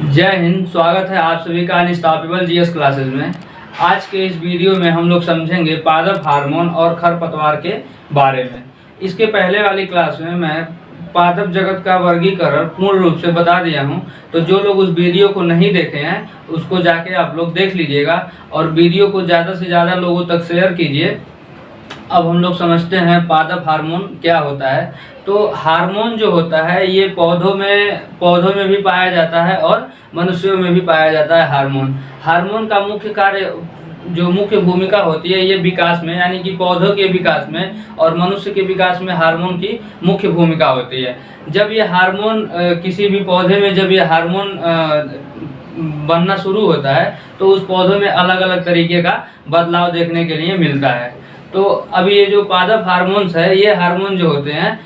जय हिंद। स्वागत है आप सभी का अनस्टॉपेबल जीएस क्लासेस में। आज के इस वीडियो में हम लोग समझेंगे पादप हार्मोन और खरपतवार के बारे में। इसके पहले वाली क्लास में मैं पादप जगत का वर्गीकरण पूर्ण रूप से बता दिया हूं, तो जो लोग उस वीडियो को नहीं देखे हैं उसको जाके आप लोग देख लीजिएगा और वीडियो को ज़्यादा से ज़्यादा लोगों तक शेयर कीजिए। अब हम लोग समझते हैं पादप हार्मोन क्या होता है। तो हार्मोन जो होता है ये पौधों में भी पाया जाता है और मनुष्यों में भी पाया जाता है। हार्मोन का मुख्य कार्य, जो मुख्य भूमिका होती है ये विकास में, यानी कि पौधों के विकास में और मनुष्य के विकास में हार्मोन की मुख्य भूमिका होती है। जब ये हार्मोन किसी भी पौधे में जब ये हार्मोन बनना शुरू होता है तो उस पौधों में अलग अलग तरीके का बदलाव देखने के लिए मिलता है। तो अभी ये जो पादप हार्मोन्स है, ये हार्मोन जो होते हैं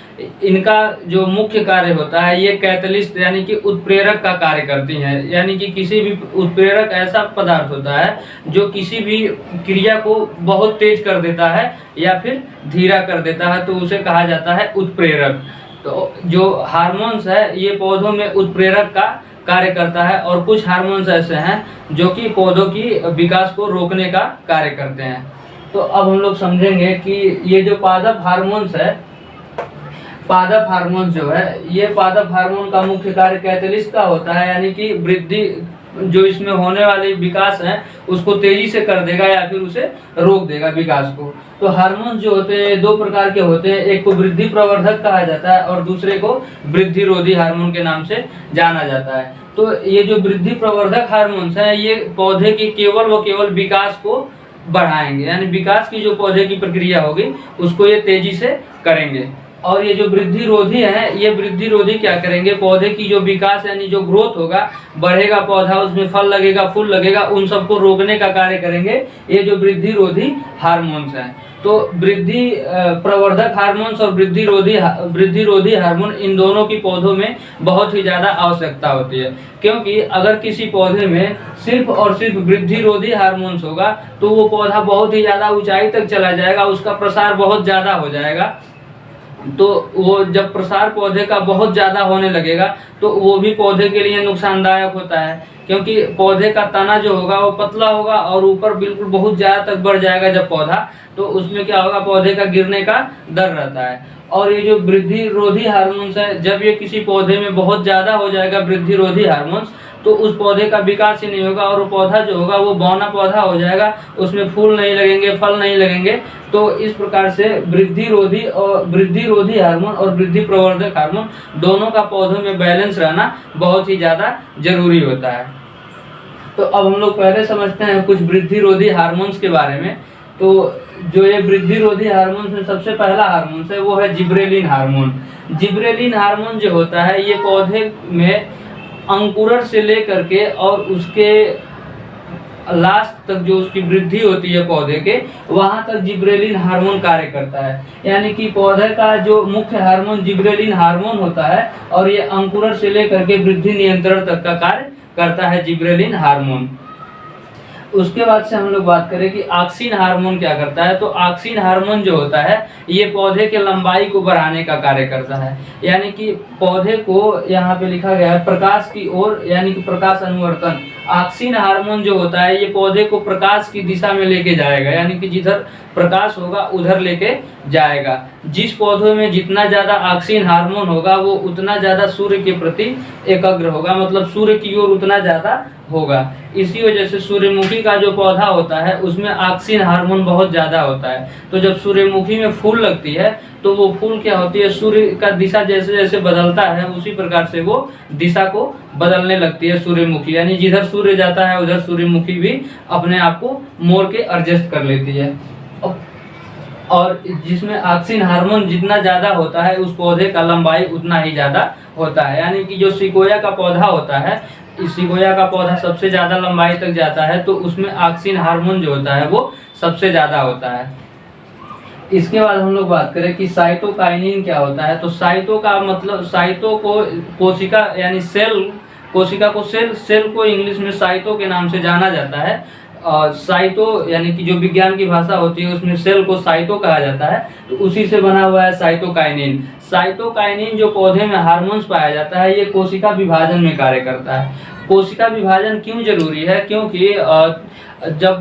इनका जो मुख्य कार्य होता है ये कैटलिस्ट यानी कि उत्प्रेरक का कार्य करती हैं। यानी कि किसी भी उत्प्रेरक ऐसा पदार्थ होता है जो किसी भी क्रिया को बहुत तेज कर देता है या फिर धीरा कर देता है, तो उसे कहा जाता है उत्प्रेरक। तो जो हार्मोन्स है ये पौधों में उत्प्रेरक का कार्य करता है और कुछ हार्मोन्स ऐसे हैं जो कि पौधों की विकास को रोकने का कार्य करते हैं। तो अब हम लोग समझेंगे कि ये जो पादप हार्मोन्स है, पादप हार्मोन जो है ये पादप हार्मोन का मुख्य कार्य कैटलिस्ट का होता है, यानी कि वृद्धि जो इसमें होने वाली विकास है उसको तेजी से कर देगा या फिर उसे रोक देगा विकास को। तो हार्मोन जो होते हैं दो प्रकार के होते हैं, एक को वृद्धि प्रवर्धक कहा जाता है और दूसरे को वृद्धि रोधी हार्मोन के नाम से जाना जाता है। तो ये जो वृद्धि प्रवर्धक हार्मोन्स हैं ये पौधे के केवल विकास को बढ़ाएंगे, यानी विकास की जो पौधे की प्रक्रिया होगी उसको ये तेजी से करेंगे। और ये जो वृद्धि रोधी है, ये वृद्धि रोधी क्या करेंगे, पौधे की जो विकास यानी जो ग्रोथ होगा, बढ़ेगा पौधा, उसमें फल लगेगा, फूल लगेगा, उन सबको रोकने का कार्य करेंगे ये जो वृद्धि रोधी हार्मोन्स हैं। तो वृद्धि प्रवर्धक हार्मोन्स और वृद्धि रोधी हार्मोन इन दोनों की पौधों में बहुत ही ज़्यादा आवश्यकता होती है, क्योंकि अगर किसी पौधे में सिर्फ और सिर्फ वृद्धि रोधी हार्मोन्स होगा तो वो पौधा बहुत ही ज़्यादा ऊंचाई तक चला जाएगा, उसका प्रसार बहुत ज़्यादा हो जाएगा। तो वो जब प्रसार पौधे का बहुत ज़्यादा होने लगेगा तो वो भी पौधे के लिए नुकसानदायक होता है, क्योंकि पौधे का तना जो होगा वो पतला होगा और ऊपर बिल्कुल बहुत ज़्यादा तक बढ़ जाएगा जब पौधा, तो उसमें क्या होगा, पौधे का गिरने का डर रहता है। और ये जो वृद्धि रोधी हार्मोन्स है, जब ये किसी पौधे में बहुत ज़्यादा हो जाएगा वृद्धि रोधी हार्मोन्स, तो उस पौधे का विकास ही नहीं होगा और वो पौधा जो होगा वो बौना पौधा हो जाएगा, उसमें फूल नहीं लगेंगे, फल नहीं लगेंगे। तो इस प्रकार से वृद्धि रोधी हार्मोन और वृद्धि प्रवर्धक हार्मोन दोनों का पौधों में बैलेंस रहना बहुत ही ज़्यादा जरूरी होता है। तो अब हम लोग पहले समझते हैं कुछ वृद्धि रोधी हार्मोन्स के बारे में। तो जो ये वृद्धि रोधी हार्मोन में सबसे पहला हार्मोन है वो है जिब्रेलिन हार्मोन। जिब्रेलिन हार्मोन जो होता है ये पौधे में अंकुरण से लेकर के और उसके लास्ट तक जो उसकी वृद्धि होती है पौधे के, वहां तक जिब्रेलिन हार्मोन कार्य करता है। यानी कि पौधे का जो मुख्य हार्मोन जिब्रेलिन हार्मोन होता है और ये अंकुरण से लेकर के वृद्धि नियंत्रण तक का कार्य करता है जिब्रेलिन हार्मोन। उसके बाद से हम लोग बात करें कि ऑक्सिन हार्मोन क्या करता है। तो ऑक्सिन हार्मोन जो होता है ये पौधे के लंबाई को बढ़ाने का कार्य करता है, यानी कि पौधे को यहाँ पे लिखा गया है प्रकाश की ओर, यानी कि प्रकाश अनुवर्तन। ऑक्सिन हार्मोन जो होता है ये पौधे को प्रकाश की दिशा में लेके जाएगा, यानी कि जिधर प्रकाश होगा उधर लेके जाएगा। जिस पौधे में जितना ज़्यादा ऑक्सिन हार्मोन होगा वो उतना ज़्यादा सूर्य के प्रति एकाग्र होगा, मतलब सूर्य की ओर उतना ज़्यादा होगा। इसी वजह से सूर्यमुखी का जो पौधा होता है उसमें ऑक्सिन हार्मोन बहुत ज़्यादा होता है। तो जब सूर्यमुखी में फूल लगती है तो वो फूल क्या होती है, सूर्य का दिशा जैसे जैसे बदलता है उसी प्रकार से वो दिशा को बदलने लगती है सूर्यमुखी, यानी जिधर सूर्य जाता है उधर सूर्यमुखी भी अपने आप को मोड़ के एडजस्ट कर लेती है। और जिसमें ऑक्सिन हार्मोन जितना ज़्यादा होता है उस पौधे का लंबाई उतना ही ज़्यादा होता है। यानी कि जो सिकोया का पौधा होता है, इस सिकोया का पौधा सबसे ज़्यादा लंबाई तक जाता है तो उसमें ऑक्सिन हार्मोन जो होता है वो सबसे ज़्यादा होता है। इसके बाद हम लोग बात करें कि साइटोकाइनिन क्या होता है। तो साइटो का मतलब, साइटो को कोशिका यानी सेल, कोशिका को सेल को इंग्लिश में साइटो के नाम से जाना जाता है। साइटो यानी कि जो विज्ञान की भाषा होती है उसमें सेल को साइटो कहा जाता है, तो उसी से बना हुआ है साइटोकाइनिन। साइटोकाइनिन जो पौधे में हार्मोन्स पाया जाता है ये कोशिका विभाजन में कार्य करता है। कोशिका विभाजन क्यों जरूरी है? क्योंकि जब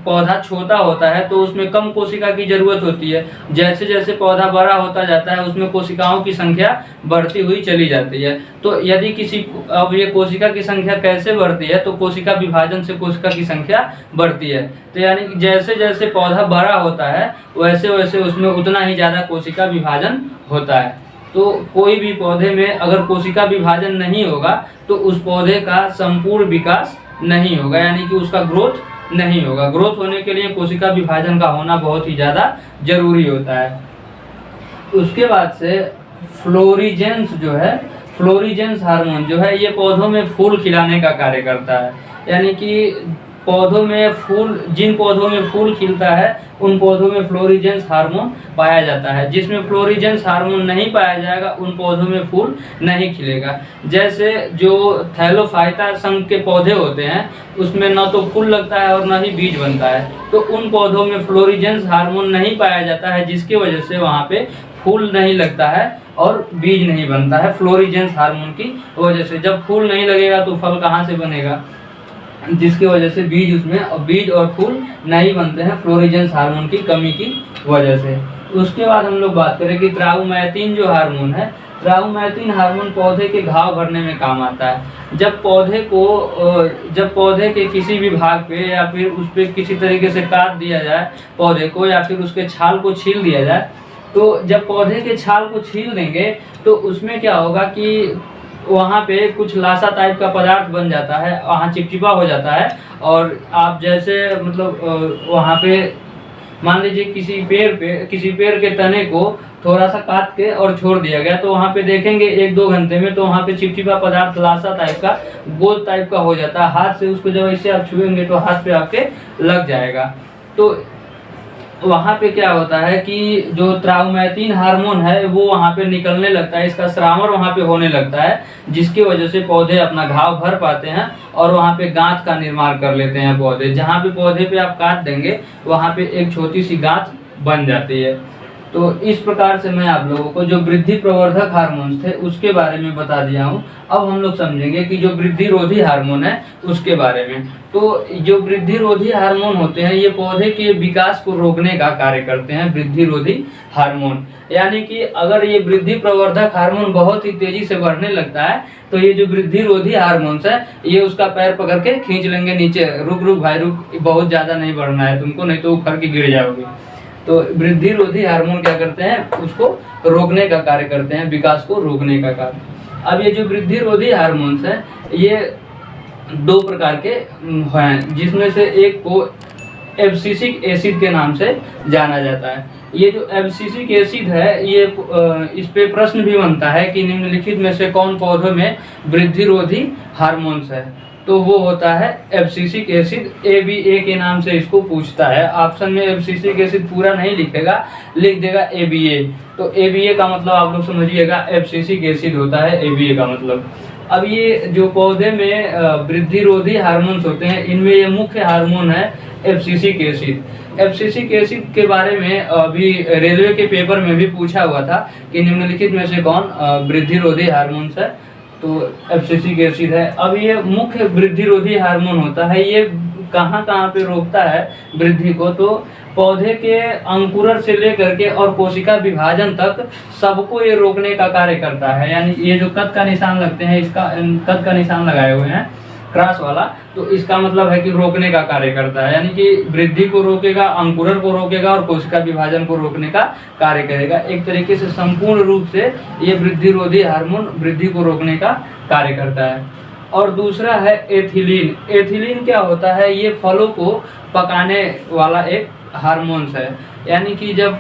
पौधा छोटा होता है तो उसमें कम कोशिका की जरूरत होती है। जैसे जैसे पौधा बड़ा होता जाता है उसमें कोशिकाओं की संख्या बढ़ती हुई चली जाती है। तो यदि अब ये कोशिका की संख्या कैसे बढ़ती है? तो कोशिका विभाजन से कोशिका की संख्या बढ़ती है। तो यानी कि जैसे जैसे पौधा बड़ा होता है वैसे वैसे उसमें उतना ही ज़्यादा कोशिका विभाजन होता है। तो कोई भी पौधे में अगर कोशिका विभाजन नहीं होगा तो उस पौधे का संपूर्ण विकास नहीं होगा, यानी कि उसका ग्रोथ नहीं होगा। ग्रोथ होने के लिए कोशिका विभाजन का होना बहुत ही ज़्यादा जरूरी होता है। उसके बाद से फ्लोरिजेंस जो है, फ्लोरिजेंस हार्मोन जो है ये पौधों में फूल खिलाने का कार्य करता है। यानी कि पौधों में जिन पौधों में फूल खिलता है उन पौधों में फ्लोरिजेंस हार्मोन पाया जाता है। जिसमें फ्लोरिजेंस हार्मोन नहीं पाया जाएगा उन पौधों में फूल नहीं खिलेगा। जैसे जो थैलोफाइटा संघ के पौधे होते हैं उसमें न तो फूल लगता है और न ही बीज बनता है, तो उन पौधों में फ्लोरिजेंस हार्मोन नहीं पाया जाता है, जिसकी वजह से वहाँ पे फूल नहीं लगता है और बीज नहीं बनता है। फ्लोरिजेंस हार्मोन की वजह से जब फूल नहीं लगेगा तो फल कहाँ से बनेगा, जिसकी वजह से बीज और फूल नहीं बनते हैं फ्लोरिजेंस हार्मोन की कमी की वजह से। उसके बाद हम लोग बात करें कि ट्राउमैटिन जो हार्मोन है, ट्राउमैटिन हार्मोन पौधे के घाव भरने में काम आता है। जब पौधे के किसी भी भाग पे या फिर उस पर किसी तरीके से काट दिया जाए पौधे को या फिर उसके छाल को छील दिया जाए, तो जब पौधे के छाल को छील देंगे तो उसमें क्या होगा कि वहाँ पे कुछ लासा टाइप का पदार्थ बन जाता है, वहाँ चिपचिपा हो जाता है। और आप जैसे मतलब वहाँ पे मान लीजिए किसी पेड़ के तने को थोड़ा सा काट के और छोड़ दिया गया, तो वहाँ पे देखेंगे 1-2 घंटे में तो वहाँ पे चिपचिपा पदार्थ लासा टाइप का गोल टाइप का हो जाता है। हाथ से उसको जब ऐसे आप छुएंगे तो हाथ पे आपके लग जाएगा। तो वहाँ पे क्या होता है कि जो ट्राउमैटिन हार्मोन है वो वहाँ पे निकलने लगता है, इसका स्रावर वहाँ पे होने लगता है, जिसकी वजह से पौधे अपना घाव भर पाते हैं और वहाँ पे गांठ का निर्माण कर लेते हैं पौधे। जहाँ पे पौधे पे आप काट देंगे वहाँ पे एक छोटी सी गांठ बन जाती है। तो इस प्रकार से मैं आप लोगों को जो वृद्धि प्रवर्धक हार्मोन्स थे उसके बारे में बता दिया हूँ। अब हम लोग समझेंगे कि जो वृद्धि रोधी हार्मोन है उसके बारे में। तो जो वृद्धि रोधी हार्मोन होते हैं ये पौधे के विकास को रोकने का कार्य करते हैं, वृद्धि रोधी हार्मोन। यानी कि अगर ये वृद्धि प्रवर्धक हार्मोन बहुत ही तेजी से बढ़ने लगता है तो ये जो वृद्धि रोधी हार्मोन्स है ये उसका पैर पकड़ के खींच लेंगे नीचे, रुक भाई रुक, बहुत ज़्यादा नहीं बढ़ना है तुमको, नहीं तो उखड़ के गिर जाओगे। तो वृद्धि रोधी हार्मोन क्या करते हैं, उसको रोकने का कार्य करते हैं, विकास को रोकने का कार्य। अब ये जो वृद्धि रोधी हार्मोन्स हैं ये 2 प्रकार के हैं, जिसमें से एक को एब्सिसिक एसिड के नाम से जाना जाता है। ये जो एब्सिसिक एसिड है ये इस पे प्रश्न भी बनता है कि निम्नलिखित में से कौन पौधों में वृद्धि रोधी हार्मोन्स है, तो वो होता है एब्सिसिक एसिड। ABA के नाम से इसको पूछता है। ऑप्शन में एब्सिसिक एसिड पूरा नहीं लिखेगा, लिख देगा ABA। तो ABA का मतलब आप लोग समझिएगा एब्सिसिक एसिड होता है ABA का मतलब। अब ये जो पौधे में वृद्धि रोधी हार्मोन्स होते हैं इनमें ये मुख्य हार्मोन है एब्सिसिक एसिड। एब्सिसिक एसिड के बारे में अभी रेलवे के पेपर में भी पूछा हुआ था कि निम्नलिखित में से कौन वृद्धि रोधी हार्मोन्स है, तो एब्सिसिक एसिड है। अब ये मुख्य वृद्धि रोधी हार्मोन होता है, ये कहाँ पे रोकता है वृद्धि को, तो पौधे के अंकुरण से लेकर के और कोशिका विभाजन तक सबको ये रोकने का कार्य करता है। यानी ये जो कद का निशान लगते हैं, इसका कद का निशान लगाए हुए हैं क्रॉस वाला, तो इसका मतलब है कि रोकने का कार्य करता है। यानी कि वृद्धि को रोकेगा, अंकुरण को रोकेगा और कोशिका विभाजन को रोकने का कार्य करेगा। एक तरीके से संपूर्ण रूप से ये वृद्धि रोधी हार्मोन वृद्धि को रोकने का कार्य करता है। और दूसरा है एथिलीन। एथिलीन क्या होता है, ये फलों को पकाने वाला एक हार्मोन्स है। यानी कि जब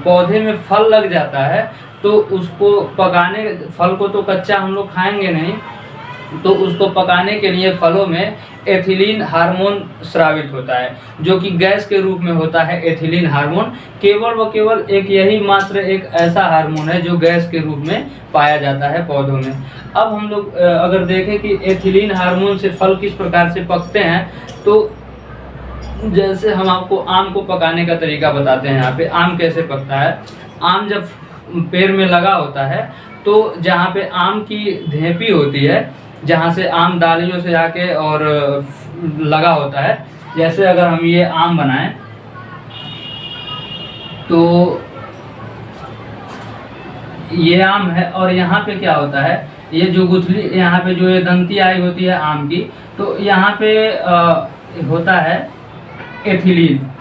पौधे में फल लग जाता है तो उसको पकाने, फल को तो कच्चा हम लोग खाएंगे नहीं, तो उसको पकाने के लिए फलों में एथिलीन हार्मोन स्रावित होता है, जो कि गैस के रूप में होता है। एथिलीन हार्मोन केवल व केवल एक मात्र एक ऐसा हार्मोन है जो गैस के रूप में पाया जाता है पौधों में। अब हम लोग अगर देखें कि एथिलीन हार्मोन से फल किस प्रकार से पकते हैं, तो जैसे हम आपको आम को पकाने का तरीका बताते हैं। यहाँ पे आम कैसे पकता है। आम जब पेड़ में लगा होता है तो जहाँ पे आम की ढेपी होती है जहाँ से आम डालियों से आके और लगा होता है। जैसे अगर हम ये आम बनाएं तो ये आम है और यहाँ पे क्या होता है, ये जो गुठली यहाँ पे जो ये दंती आई होती है आम की, तो यहाँ पे होता है एथिलीन।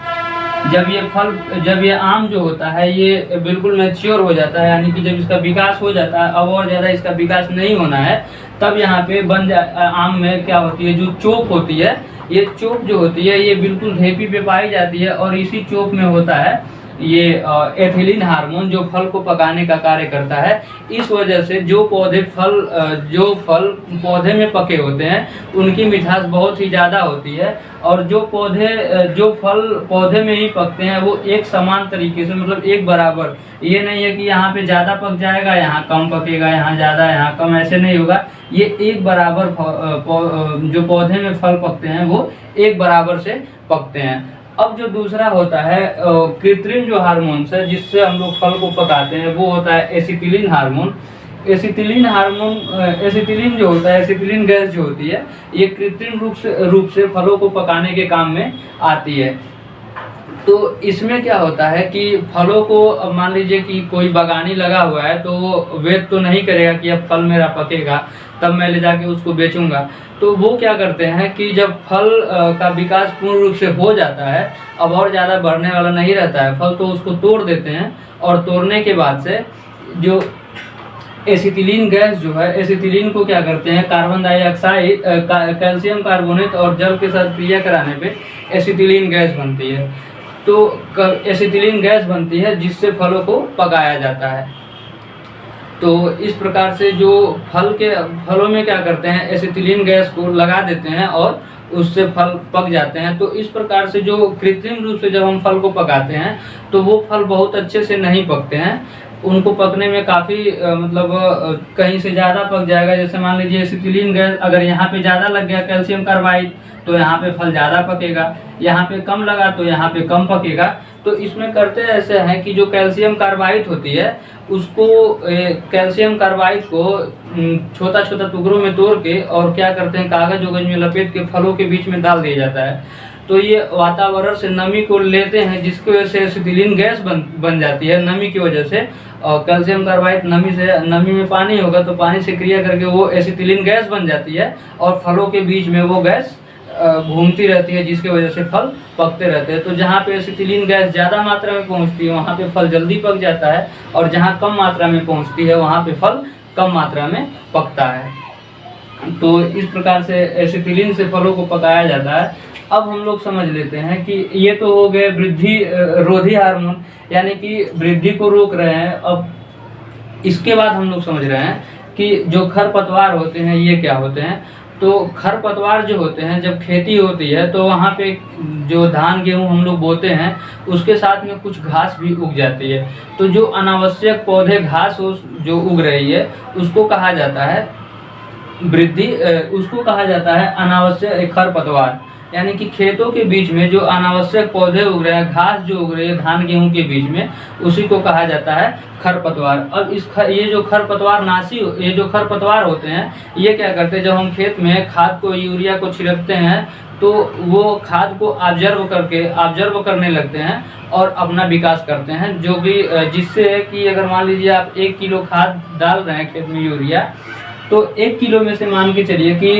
जब ये आम जो होता है ये बिल्कुल मैच्योर हो जाता है, यानी कि जब इसका विकास हो जाता है, अब और ज़्यादा इसका विकास नहीं होना है, तब यहाँ पे आम में क्या होती है, जो चोप होती है, ये चोप जो होती है ये बिल्कुल ढेपी पे पाई जाती है और इसी चोप में होता है ये एथिलीन हार्मोन, जो फल को पकाने का कार्य करता है। इस वजह से जो फल पौधे में पके होते हैं उनकी मिठास बहुत ही ज़्यादा होती है, और जो फल पौधे में ही पकते हैं वो एक समान तरीके से, मतलब एक बराबर, ये नहीं है कि यहाँ पे ज़्यादा पक जाएगा, यहाँ कम पकेगा, यहाँ ज़्यादा यहाँ कम, ऐसे नहीं होगा। ये एक बराबर जो पौधे में फल पकते हैं वो एक बराबर से पकते हैं। अब जो दूसरा होता है कृत्रिम जो हार्मोन्स है जिससे हम लोग फल को पकाते हैं, वो होता है एसिटिलीन हार्मोन। एसिटिलीन जो होता है, एसिटिलीन गैस जो होती है, ये कृत्रिम रूप से फलों को पकाने के काम में आती है। तो इसमें क्या होता है कि फलों को, अब मान लीजिए कि कोई बागानी लगा हुआ है तो वो वेट तो नहीं करेगा कि अब फल मेरा पकेगा तब मैं ले जाके उसको बेचूंगा। तो वो क्या करते हैं कि जब फल का विकास पूर्ण रूप से हो जाता है, अब और ज़्यादा बढ़ने वाला नहीं रहता है फल, तो उसको तोड़ देते हैं, और तोड़ने के बाद से जो एसिटिलीन गैस जो है, एसिटिलीन को क्या करते हैं, कार्बन डाइऑक्साइड, कैल्शियम कार्बोनेट और जल के साथ क्रिया कराने पे एसिटिलीन गैस बनती है। तो एसिटिलीन गैस बनती है जिससे फलों को पकाया जाता है। तो इस प्रकार से जो फलों में क्या करते हैं, एसिटिलीन गैस को लगा देते हैं और उससे फल पक जाते हैं। तो इस प्रकार से जो कृत्रिम रूप से जब हम फल को पकाते हैं तो वो फल बहुत अच्छे से नहीं पकते हैं, उनको पकने में काफ़ी मतलब कहीं से ज़्यादा पक जाएगा। जैसे मान लीजिए एसिटिलीन गैस अगर यहाँ पे ज़्यादा लग गया कैल्शियम कार्बाइड, तो यहाँ पे फल ज़्यादा पकेगा, यहाँ पे कम लगा तो यहाँ पे कम पकेगा। तो इसमें करते ऐसे हैं कि जो कैल्शियम कार्बाइड होती है उसको, कैल्शियम कार्बाइड को छोटा छोटा टुकड़ों में तोड़ के और क्या करते हैं, कागज वगज में लपेट के फलों के बीच में डाल दिया जाता है। तो ये वातावरण से नमी को लेते हैं जिसकी वजह से एसिटिलीन गैस बन जाती है, नमी की वजह से। और कैल्शियम कार्बाइड नमी में पानी होगा तो पानी से क्रिया करके वो एसिटिलीन गैस बन जाती है और फलों के बीच में वो गैस घूमती रहती है, जिसकी वजह से फल पकते रहते हैं। तो जहाँ पे एसिटिलीन गैस ज़्यादा मात्रा में पहुँचती है वहाँ पे फल जल्दी पक जाता है, और जहाँ कम मात्रा में पहुँचती है वहाँ पे फल कम मात्रा में पकता है। तो इस प्रकार से एसिटिलीन से फलों को पकाया जाता है। अब हम लोग समझ लेते हैं कि ये तो हो गए वृद्धि रोधी हार्मोन, यानी कि वृद्धि को रोक रहे हैं। अब इसके बाद हम लोग समझ रहे हैं कि जो खरपतवार होते हैं ये क्या होते हैं। तो खरपतवार जो होते हैं, जब खेती होती है तो वहाँ पे जो धान गेहूँ हम लोग बोते हैं उसके साथ में कुछ घास भी उग जाती है। तो जो अनावश्यक पौधे घास जो उग रही है उसको कहा जाता है उसको कहा जाता है अनावश्यक खरपतवार। यानी कि खेतों के बीच में जो अनावश्यक पौधे उग रहे हैं, घास जो उग रही है धान गेहूं के बीच में, उसी को कहा जाता है खरपतवार। अब ये जो खरपतवार होते हैं ये क्या करते हैं, जब हम खेत में खाद को, यूरिया को छिड़कते हैं तो वो खाद को ऑब्जर्व करने लगते हैं और अपना विकास करते हैं, जो भी जिससे कि अगर मान लीजिए आप 1 किलो खाद डाल रहे हैं खेत में यूरिया, तो 1 किलो में से मान के चलिए कि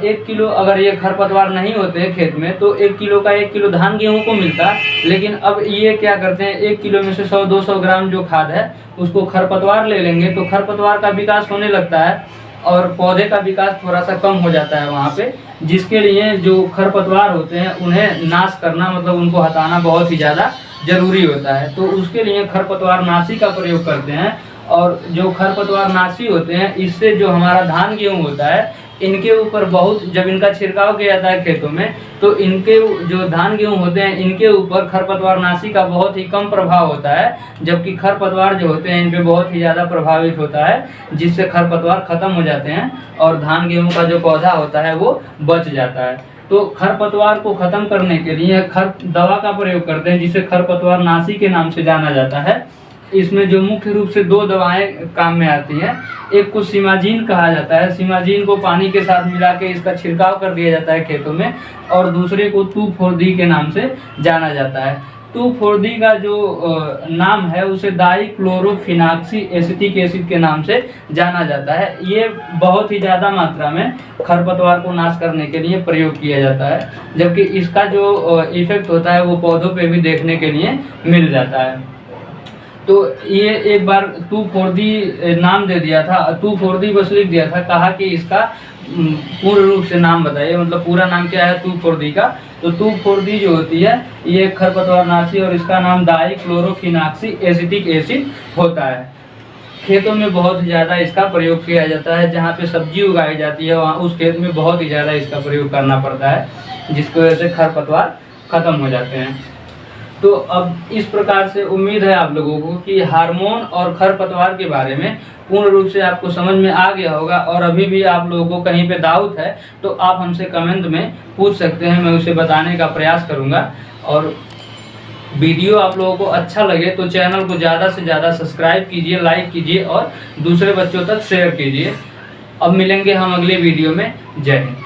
1 किलो अगर ये खरपतवार नहीं होते खेत में तो 1 किलो का 1 किलो धान गेहूं को मिलता। लेकिन अब ये क्या करते हैं, 1 किलो में से 100-200 ग्राम जो खाद है उसको खरपतवार ले लेंगे, तो खरपतवार का विकास होने लगता है और पौधे का विकास थोड़ा सा कम हो जाता है वहाँ पे, जिसके लिए जो खरपतवार होते हैं उन्हें नाश करना, मतलब उनको हटाना बहुत ही ज़्यादा जरूरी होता है। तो उसके लिए खरपतवार नाशी का प्रयोग करते हैं। और जो खरपतवार नाशी होते हैं इससे जो हमारा धान गेहूँ होता है इनके ऊपर बहुत, जब इनका छिड़काव किया जाता है खेतों में, तो इनके जो धान गेहूँ होते हैं इनके ऊपर खरपतवार नाशी का बहुत ही कम प्रभाव होता है, जबकि खरपतवार जो होते हैं इन पे बहुत ही ज़्यादा प्रभावित होता है, जिससे खरपतवार खत्म हो जाते हैं और धान गेहूँ का जो पौधा होता है वो बच जाता है। तो खरपतवार को खत्म करने के लिए दवा का प्रयोग करते हैं जिसे खरपतवार नाशी के नाम से जाना जाता है। इसमें जो मुख्य रूप से 2 दवाएं काम में आती हैं। एक को सिमाजीन कहा जाता है, सिमाजीन को पानी के साथ मिला के इसका छिड़काव कर दिया जाता है खेतों में, और दूसरे को 2,4-D के नाम से जाना जाता है। 2,4-D का जो नाम है उसे डाइक्लोरोफिनाक्सी एसिटिक एसिड के नाम से जाना जाता है। ये बहुत ही ज़्यादा मात्रा में खरपतवार को नाश करने के लिए प्रयोग किया जाता है, जबकि इसका जो इफेक्ट होता है वो पौधों पे भी देखने के लिए मिल जाता है। तो ये एक बार 2,4-D नाम दे दिया था, 2,4-D बस लिख दिया था, कहा कि इसका पूर्ण रूप से नाम बताइए, मतलब पूरा नाम क्या है 2,4-D का। तो 2,4-D जो होती है ये खरपतवारनाशी और इसका नाम डाइक्लोरोफिनाक्सी एसिटिक एसिड होता है। खेतों में बहुत ही ज़्यादा इसका प्रयोग किया जाता है, जहाँ पे सब्जी उगाई जाती है वहाँ उस खेत में बहुत ही ज़्यादा इसका प्रयोग करना पड़ता है, जिसकी वजह से खरपतवार खत्म हो जाते हैं। तो अब इस प्रकार से उम्मीद है आप लोगों को कि हार्मोन और खरपतवार के बारे में पूर्ण रूप से आपको समझ में आ गया होगा। और अभी भी आप लोगों को कहीं पे डाउट है तो आप हमसे कमेंट में पूछ सकते हैं, मैं उसे बताने का प्रयास करूंगा। और वीडियो आप लोगों को अच्छा लगे तो चैनल को ज़्यादा से ज़्यादा सब्सक्राइब कीजिए, लाइक कीजिए और दूसरे बच्चों तक शेयर कीजिए। अब मिलेंगे हम अगले वीडियो में। जय हिंद।